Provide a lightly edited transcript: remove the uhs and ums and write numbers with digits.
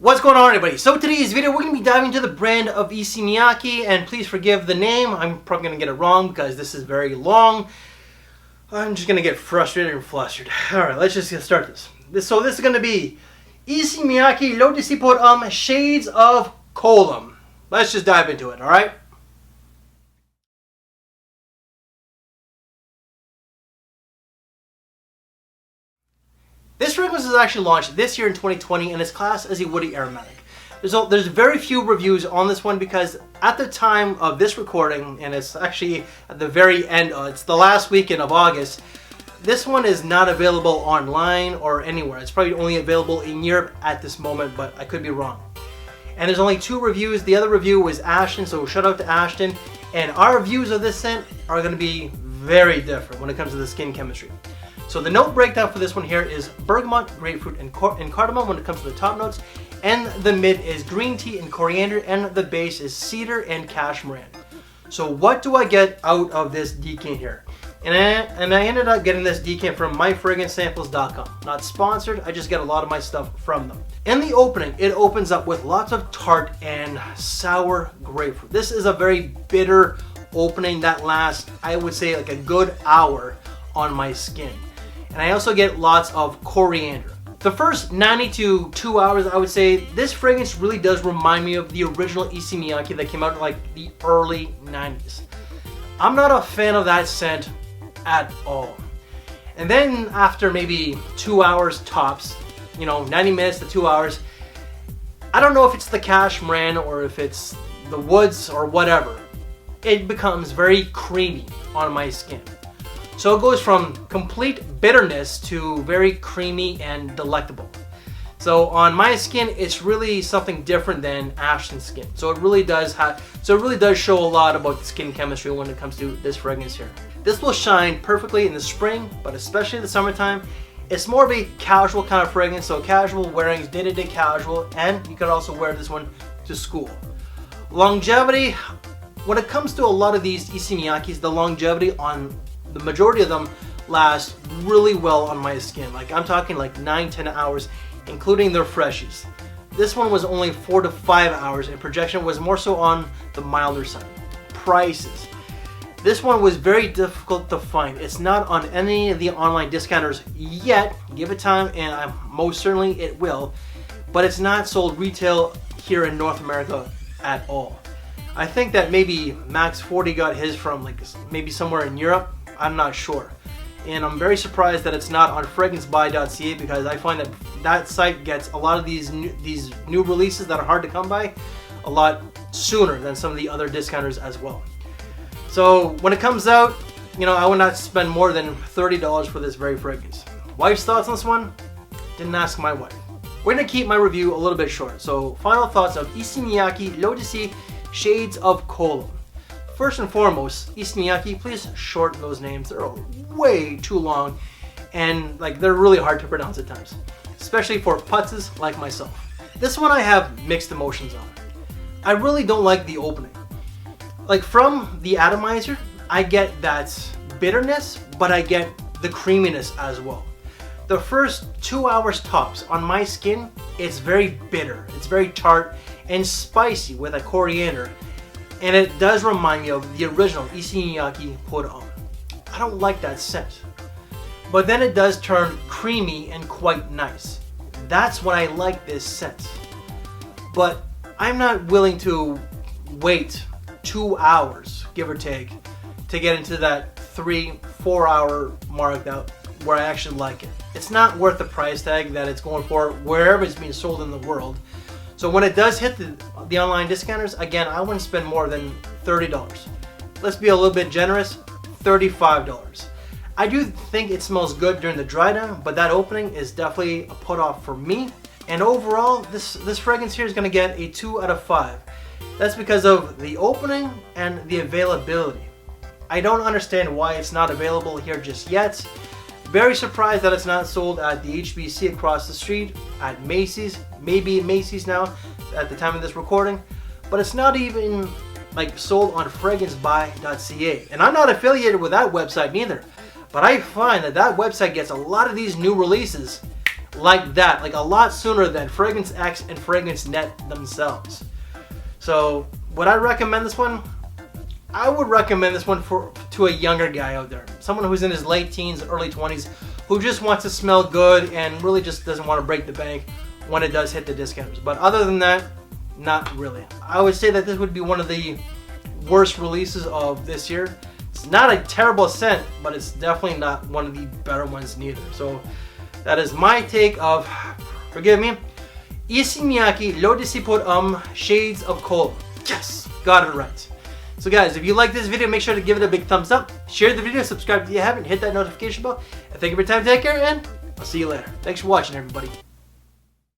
What's going on, everybody? So today's video, we're going to be diving into the brand of Issey Miyake, and please forgive the name. I'm probably going to get it wrong because this is very long. I'm just going to get frustrated and flustered. Alright, let's just get started this. So this is going to be Issey Miyake Lodisi por Shades of Colum. Let's just dive into it, alright? This fragrance was actually launched this year in 2020 and is classed as a woody aromatic. There's very few reviews on this one because at the time of this recording, and it's actually at the very end, it's the last weekend of August, this one is not available online or anywhere. It's probably only available in Europe at this moment, but I could be wrong. And there's only 2 reviews. The other review was Ashton, so shout out to Ashton. And our reviews of this scent are going to be very different when it comes to the skin chemistry. So the note breakdown for this one here is bergamot, grapefruit, and cardamom when it comes to the top notes. And the mid is green tea and coriander, and the base is cedar and cashmere. So what do I get out of this decant here? And I ended up getting this decant from myfragrancesamples.com. Not sponsored, I just get a lot of my stuff from them. In the opening, it opens up with lots of tart and sour grapefruit. This is a very bitter opening that lasts, I would say, like a good hour on my skin. And I also get lots of coriander. The first 90 to 2 hours, I would say, this fragrance really does remind me of the original Issey Miyake that came out in like the early 90s. I'm not a fan of that scent at all. And then after maybe 2 hours tops, 90 minutes to 2 hours, I don't know if it's the cashmere or if it's the woods or whatever, it becomes very creamy on my skin. So it goes from complete bitterness to very creamy and delectable. So on my skin, it's really something different than Ashton's skin. So it really does show a lot about the skin chemistry when it comes to this fragrance here. This will shine perfectly in the spring, but especially the summertime. It's more of a casual kind of fragrance, so casual wearing, day-to-day casual, and you could also wear this one to school. Longevity, when it comes to a lot of these Issey Miyakes, the longevity on the majority of them last really well on my skin. Like I'm talking like 9-10 hours, including their freshies. This one was only 4 to 5 hours, and projection was more so on the milder side. Prices. This one was very difficult to find. It's not on any of the online discounters yet. Give it time, and most certainly it will. But it's not sold retail here in North America at all. I think that maybe Max 40 got his from like maybe somewhere in Europe. I'm not sure. And I'm very surprised that it's not on fragrancebuy.ca because I find that that site gets a lot of these new releases that are hard to come by a lot sooner than some of the other discounters as well. So when it comes out, I would not spend more than $30 for this very fragrance. Wife's thoughts on this one? Didn't ask my wife. We're going to keep my review a little bit short. So final thoughts of Issey Miyake Lodisi Shades of Colum. First and foremost, Issey Miyake, please shorten those names. They're way too long and they're really hard to pronounce at times, especially for putzes like myself. This one I have mixed emotions on. I really don't like the opening. From the atomizer, I get that bitterness, but I get the creaminess as well. The first 2 hours tops on my skin, it's very bitter, it's very tart and spicy with a coriander. And it does remind me of the original Issey Miyake put on. I don't like that scent. But then it does turn creamy and quite nice. That's when I like this scent. But I'm not willing to wait 2 hours, give or take, to get into that 3-4 hour mark where I actually like it. It's not worth the price tag that it's going for wherever it's being sold in the world. So when it does hit the online discounters, again, I wouldn't spend more than $30. Let's be a little bit generous, $35. I do think it smells good during the dry down, but that opening is definitely a put off for me. And overall, this fragrance here is going to get a 2 out of 5. That's because of the opening and the availability. I don't understand why it's not available here just yet. Very surprised that it's not sold at the HBC across the street, at Macy's, maybe Macy's now at the time of this recording, but it's not even sold on fragrancebuy.ca. And I'm not affiliated with that website neither, but I find that website gets a lot of these new releases like that, like a lot sooner than Fragrance X and Fragrance Net themselves. So would I recommend this one? I would recommend this one to a younger guy out there, someone who's in his late teens, early 20s, who just wants to smell good and really just doesn't want to break the bank when it does hit the discounters. But other than that, not really. I would say that this would be one of the worst releases of this year. It's not a terrible scent, but it's definitely not one of the better ones neither. So that is my take of, forgive me, Issey Miyake L'Eau de Cipôtre Shades of Cold. Yes, got it right. So guys, if you like this video, make sure to give it a big thumbs up, share the video, subscribe if you haven't, hit that notification bell, and thank you for your time, take care, and I'll see you later. Thanks for watching, everybody.